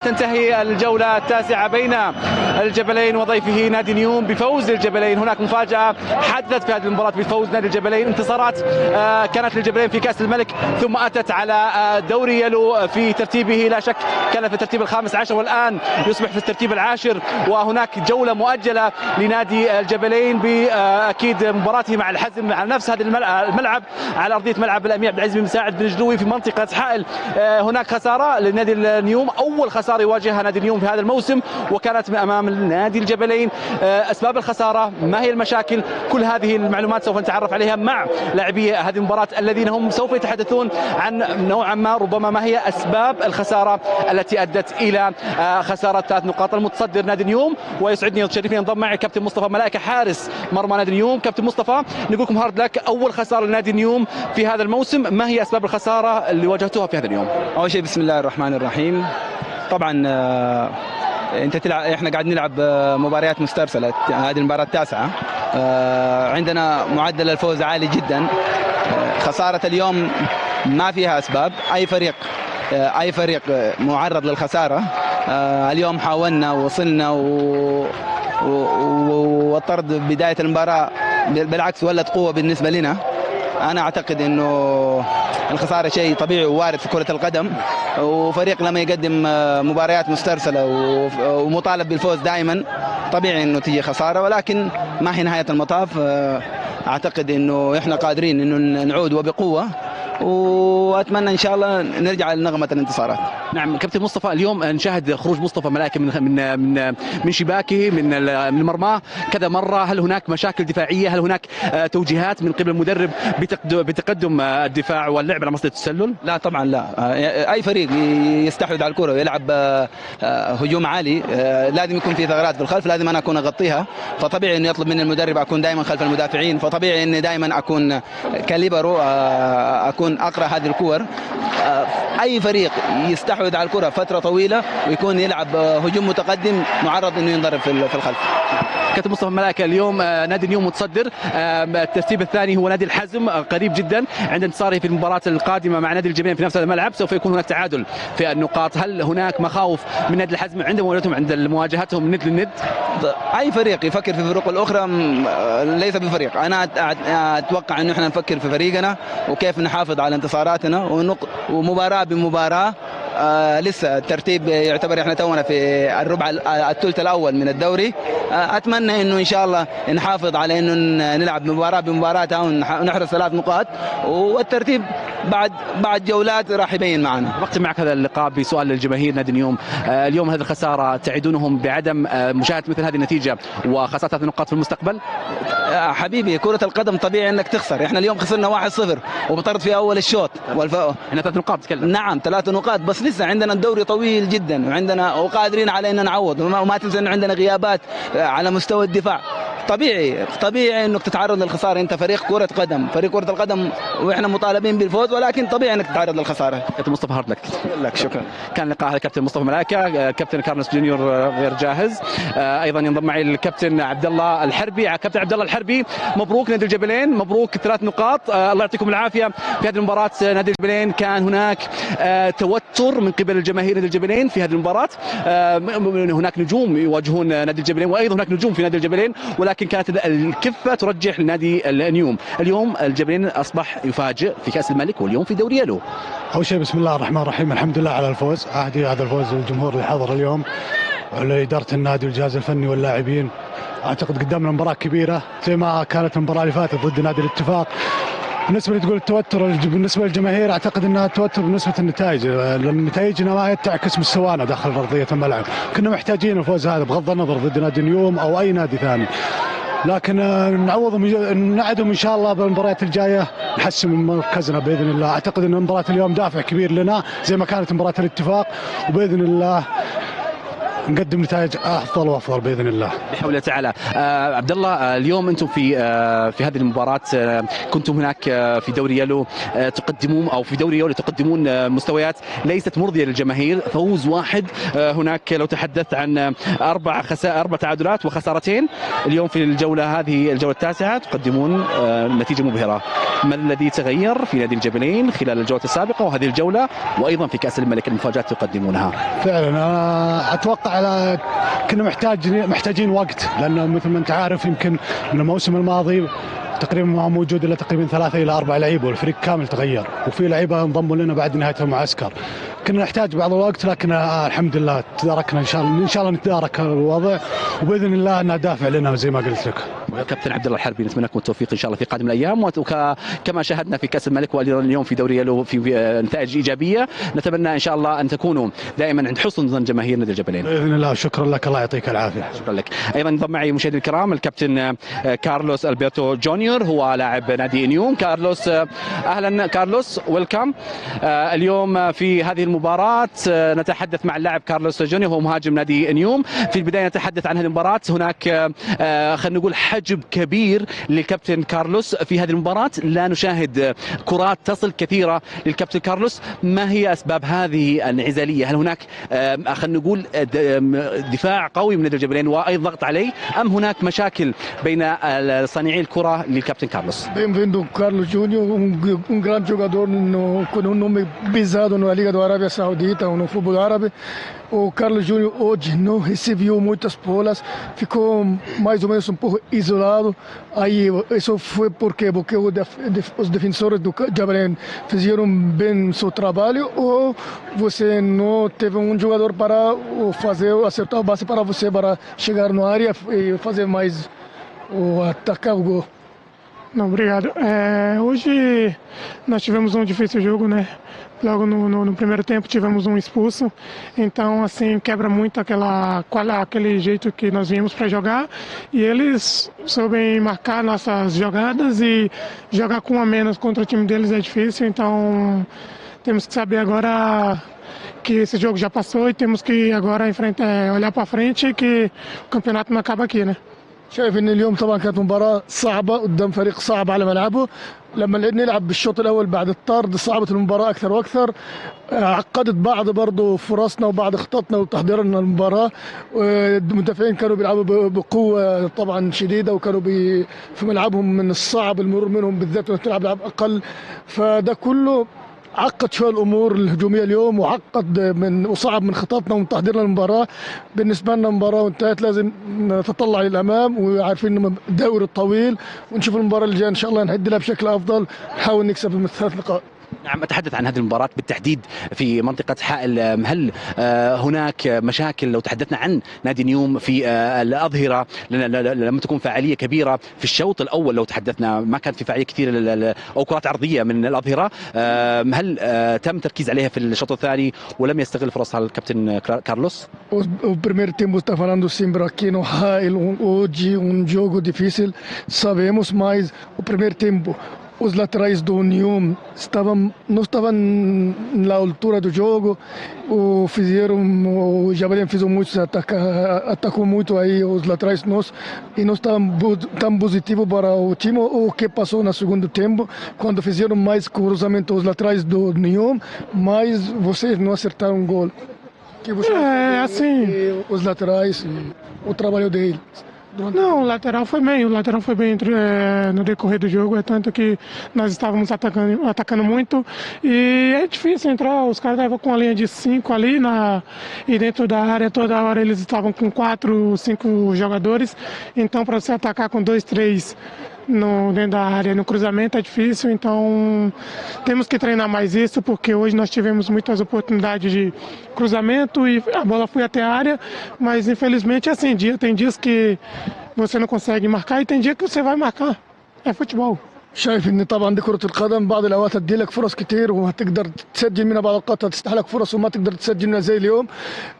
تنتهي الجولة التاسعة بين الجبلين وضيفه نادي نيوم بفوز الجبلين. هناك مفاجأة حدثت في هذه المباراة بفوز نادي الجبلين. انتصارات كانت للجبلين في كأس الملك، ثم أتت على دوري يلو في ترتيبه، لا شك كان في الترتيب ال15 والآن يصبح في الترتيب العاشر. وهناك جولة مؤجلة لنادي الجبلين بأكيد مباراته مع الحزم على نفس هذا الملعب، على أرضية ملعب الأمير عبد العزيز بن مساعد بن جلوي في منطقة حائل. هناك خسارة لنادي النيوم، أول خسارة يواجهها نادي النيوم في هذا الموسم، وكانت امام نادي الجبلين. اسباب الخساره، ما هي المشاكل، كل هذه المعلومات سوف نتعرف عليها مع لاعبي هذه المباراه الذين هم سوف يتحدثون عن نوعا ما ربما ما هي اسباب الخساره التي ادت الى خساره 3 نقاط. المتصدر نادي النيوم، ويسعدني وتشرفني انضم معي كابتن مصطفى ملائكه حارس مرمى نادي النيوم. كابتن مصطفى، نقول لكم هارد لك، اول خساره لنادي النيوم في هذا الموسم، ما هي اسباب الخساره اللي واجهتوها في هذا اليوم؟ اول شيء بسم الله الرحمن الرحيم. طبعا انت تلعب، احنا قاعد نلعب مباريات مسترسله، هذه المباراه التاسعه. عندنا معدل الفوز عالي جدا. خساره اليوم ما فيها اسباب، اي فريق معرض للخساره. اليوم حاولنا ووصلنا والطرد بدايه المباراه بالعكس ولت قوه بالنسبه لنا. انا اعتقد انه الخساره شيء طبيعي ووارد في كره القدم، وفريق لما يقدم مباريات مسترسله ومطالب بالفوز دائما طبيعي انه تيجي خساره، ولكن ما هي نهايه المطاف. اعتقد انه احنا قادرين انه نعود وبقوه، واتمنى ان شاء الله نرجع لنغمه الانتصارات. نعم كابتن مصطفى، اليوم نشاهد خروج مصطفى ملائكه من شباكه من مرماه كذا مره. هل هناك مشاكل دفاعيه؟ هل هناك توجيهات من قبل المدرب بتقدم الدفاع واللعب على مصيدة التسلل؟ لا طبعا لا. اي فريق يستحوذ على الكره ويلعب هجوم عالي لازم يكون في ثغرات في الخلف، لازم انا اكون اغطيها. فطبيعي انه يطلب مني المدرب اكون دائما خلف المدافعين، فطبيعي اني دائما اكون كاليبرو، اكون اقرا هذه الكور. اي فريق يستحوذ على الكره فتره طويله ويكون يلعب هجوم متقدم معرض انه ينضرب في الخلف. كابتن مصطفى ملائكه، اليوم نادي النيوم متصدر، الترتيب الثاني هو نادي الحزم قريب جدا. عند انتصاره في المباراه القادمه مع نادي الجبلين في نفس الملعب سوف يكون هناك تعادل في النقاط. هل هناك مخاوف من نادي الحزم عند مواجهتهم، عند مواجهتهم ند للند؟ اي فريق يفكر في الفرق الاخرى ليس بفريق. انا اتوقع انه احنا نفكر في فريقنا وكيف نحافظ على انتصاراتنا ومباراه بمباراه. لسه الترتيب يعتبر احنا تونا في الربع الثلث الاول من الدوري. اتمنى انه ان شاء الله نحافظ على انه نلعب مباراه بمباراتها ونحرز 3 نقاط، والترتيب بعد جولات راح يبين معنا. بختم معك هذا اللقاء بسؤال للجماهير نادي النيوم. اليوم هذه الخساره تعدونهم بعدم مشاهده مثل هذه النتيجه وخساره 3 نقاط في المستقبل؟ حبيبي كره القدم طبيعي انك تخسر. احنا اليوم خسرنا 1-0 وبطرد في اول الشوط احنا 3 نقاط تكلم. نعم 3 نقاط، بس لسه عندنا الدوري طويل جدا وقادرين على ان نعوض. وما تنسى انه عندنا غيابات على مستوى الدفاع. طبيعي انك تتعرض للخساره. انت فريق كره القدم واحنا مطالبين بالفوز، ولكن طبيعي انك تتعرض للخساره. كابتن مصطفى هارد لك شكرا. كان لقاء كابتن مصطفى ملائكه. كابتن كارلوس جونيور غير جاهز. ايضا ينضم معي الكابتن عبد الله الحربي. كابتن عبد الله الحربي، مبروك نادي الجبلين، مبروك 3 نقاط. الله يعطيكم العافيه. في هذه المباراه نادي الجبلين كان هناك توتر من قبل الجماهير نادي الجبلين في هذه المباراه. هناك نجوم يواجهون نادي الجبلين، وايضا هناك نجوم في نادي الجبلين، ولكن كانت الكفه ترجح لنادي النيوم. اليوم الجبلين اصبح يفاجئ في كاس الملك واليوم في دوري يلو. اول شيء بسم الله الرحمن الرحيم، الحمد لله على الفوز. اهدي هذا الفوز للجمهور اللي حضر اليوم ولاداره النادي والجهاز الفني واللاعبين. اعتقد قدامنا مباراه كبيره زي ما كانت المباراه اللي فاتت ضد نادي الاتفاق. بالنسبه اللي تقول التوتر بالنسبه للجماهير، اعتقد انها توتر بالنسبه للنتائج، لان نتائجنا ما هي تعكس مستوانا داخل ارضيه الملعب. كنا محتاجين الفوز هذا بغض النظر ضد نادي النيوم او اي نادي ثاني، لكن نعدهم ان شاء الله بالمباريات الجايه نحسن من مركزنا باذن الله. اعتقد ان مباراه اليوم دافع كبير لنا زي ما كانت مباراه الاتفاق، وباذن الله نقدم نتائج افضل وافضل باذن الله. بحول الله تعالى. عبد الله، اليوم انتم في هذه المباراه كنتم هناك في دوري يالو تقدمون، او في دوري يالو تقدمون مستويات ليست مرضيه للجماهير. فوز واحد هناك، لو تحدثت عن 4 تعادلات وخسارتين. اليوم في هذه الجوله التاسعه تقدمون نتيجه مبهره. ما الذي تغير في نادي الجبلين خلال الجوله السابقه وهذه الجوله، وايضا في كاس الملك المفاجات تقدمونها؟ فعلا انا اتوقع كنا محتاجين وقت، لانه مثل ما انت عارف يمكن من الموسم الماضي تقريبا ما موجود الا تقريبا 3 إلى 4 لعيبه، والفريق كامل تغير، وفي لعيبه انضموا لنا بعد نهايه المعسكر. كنا نحتاج بعض الوقت، لكن الحمد لله تداركنا. ان شاء الله نتدارك الوضع، وباذن الله انها دافع لنا زي ما قلت لك. كابتن عبد الله الحربي، نتمنى لكم التوفيق ان شاء الله في قادم الايام، وكما شاهدنا في كاس الملك واليوم في دوري يالو في نتائج ايجابيه. نتمنى ان شاء الله ان تكونوا دائما عند حسن ظن جماهير نادي الجبلين باذن الله. شكرا لك، الله يعطيك العافيه. شكرا لك. ايضا انضم معي مشاهدي الكرام الكابتن كارلوس البرتو جونيور، هو لاعب نادي نيوم. كارلوس، اهلا كارلوس، ويلكم. اليوم في هذه المباراه نتحدث مع اللاعب كارلوس جونيور، هو مهاجم نادي نيوم. في البدايه نتحدث عن هذه المباراه. هناك خلينا نقول حجب كبير للكابتن كارلوس في هذه المباراه، لا نشاهد كرات تصل كثيره للكابتن كارلوس. ما هي اسباب هذه الانعزاليه؟ هل هناك خلينا نقول دفاع قوي من نادي الجبلين وايضا ضغط عليه، ام هناك مشاكل بين صانعي الكره للكابتن كارلوس؟ Bem-vindo, Carlos Júnior, um grande jogador com um nome pesado na Liga da Arábia Saudita ou no futebol árabe. O Carlos Júnior hoje não recebeu muitas bolas, ficou mais ou menos um pouco isolado. Aí isso foi porque os defensores do Jabalen fizeram bem seu trabalho, ou você não teve um jogador para acertar a base para você para chegar na área e fazer mais atacar o gol. Não, obrigado. Hoje nós tivemos um difícil jogo, né? Logo no primeiro tempo tivemos um expulso, então assim quebra muito aquele jeito que nós viemos para jogar, e eles soubem marcar nossas jogadas, e jogar com um a menos contra o time deles é difícil, então temos que saber agora que esse jogo já passou e temos que agora olhar para frente, que o campeonato não acaba aqui, né? شايف ان اليوم طبعا كانت مباراه صعبه قدام فريق صعب على ملعبه. لما نلعب بالشوط الاول بعد الطرد صعبت المباراه اكثر واكثر، عقدت بعض برضه فرصنا وبعض خططنا وتحضيرنا للمباراه. المدافعين كانوا بيلعبوا بقوه طبعا شديده، وكانوا في ملعبهم من الصعب المرور منهم، بالذات وانت تلعب اقل. فده كله عقد شويه الامور الهجوميه اليوم، وصعب من خططنا ومن تحضيرنا للمباراه. بالنسبه لنا المباراه وانتهت، لازم نتطلع للامام، وعارفين انه الدوري الطويل، ونشوف المباراه اللي جايه ان شاء الله نهد لها بشكل افضل، نحاول نكسب من 3 نقاط. نعم، أتحدث عن هذه المباراة بالتحديد في منطقة حائل. هل هناك مشاكل لو تحدثنا عن نادي نيوم في الأظهرة؟ لما تكون فاعلية كبيرة في الشوط الأول، لو تحدثنا ما كان في فاعلية كثير أو كرات عرضية من الأظهرة. هل تم تركيز عليها في الشوط الثاني ولم يستغل فرصها الكابتن كارلوس؟ O primeiro tempo está falando sempre aqui no Hail, hoje jogo difícil, sabemos, mas o primeiro tempo os laterais do União não estavam na altura do jogo, o Jabalen fez muito, atacou muito aí os laterais nossos, e não estavam tão positivo para o time. O que passou no segundo tempo, quando fizeram mais cruzamento os laterais do União, mas vocês não acertaram o gol. Que você assim, os laterais, o trabalho deles. Não, o lateral foi bem no decorrer do jogo, é tanto que nós estávamos atacando muito, e é difícil entrar. Os caras estavam com a linha de 5 ali e dentro da área toda hora eles estavam com 4, 5 jogadores, então para você atacar com 2, 3 dentro da área, no cruzamento é difícil. Então temos que treinar mais isso, porque hoje nós tivemos muitas oportunidades de cruzamento e a bola foi até a área, mas infelizmente é assim, tem dias que você não consegue marcar e tem dia que você vai marcar. É futebol. شايف ان طبعا دي كرة القدم، بعض الاوقات تديلك فرص كتير وهتقدر تسجل منها، بعض الاوقات هتفتح لك فرص وما تقدر تسجل منها زي اليوم.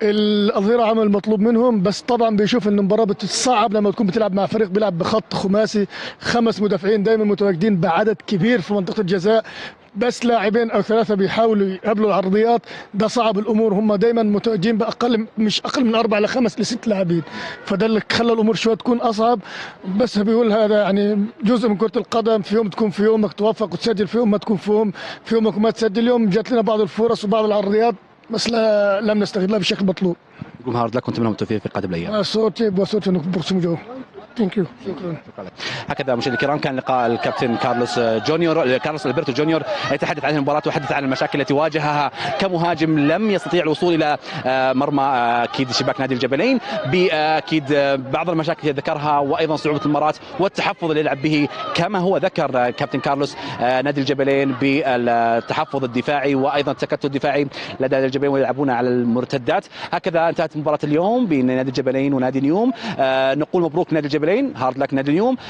الاظهرة عمل مطلوب منهم، بس طبعا بيشوف ان المباراة بتتصعب لما تكون بتلعب مع فريق بيلعب بخط خماسي، 5 مدافعين دايما متواجدين بعدد كبير في منطقة الجزاء. بس لاعبين او ثلاثه بيحاولوا يقابلوا العرضيات، ده صعب الامور. هم دايما متواجدين باقل، مش اقل من 4 ل 5 ل 6 لاعبين، فده اللي خلى الامور شويه تكون اصعب. بس بيقول هذا يعني جزء من كره القدم، في يوم تكون في يومك توفق وتسجل، في يوم ما تكون في يومك وما تسجل. اليوم جات لنا بعض الفرص وبعض العرضيات بس لم نستغلها بشكل مطلوب. نقول هارد لك، كنت منهم التوفيق في قادم الايام. صوتي انك برسم جو. ثانك يو. شكرا. هكذا مشاهدينا الكرام كان لقاء الكابتن كارلوس البرتو جونيور يتحدث عن المباراة ويتحدث عن المشاكل التي واجهها كمهاجم، لم يستطيع الوصول الى مرمى اكيد شباك نادي الجبلين، باكيد بعض المشاكل التي ذكرها، وايضا صعوبة المباراة والتحفظ اللي يلعب به، كما هو ذكر كابتن كارلوس نادي الجبلين بالتحفظ الدفاعي وايضا التكتل الدفاعي لدى نادي الجبلين ويلعبون على المرتدات. هكذا انتهت مباراة اليوم بين نادي الجبلين ونادي نيوم. نقول مبروك نادي الجبلين، هارد لك نادي نيوم.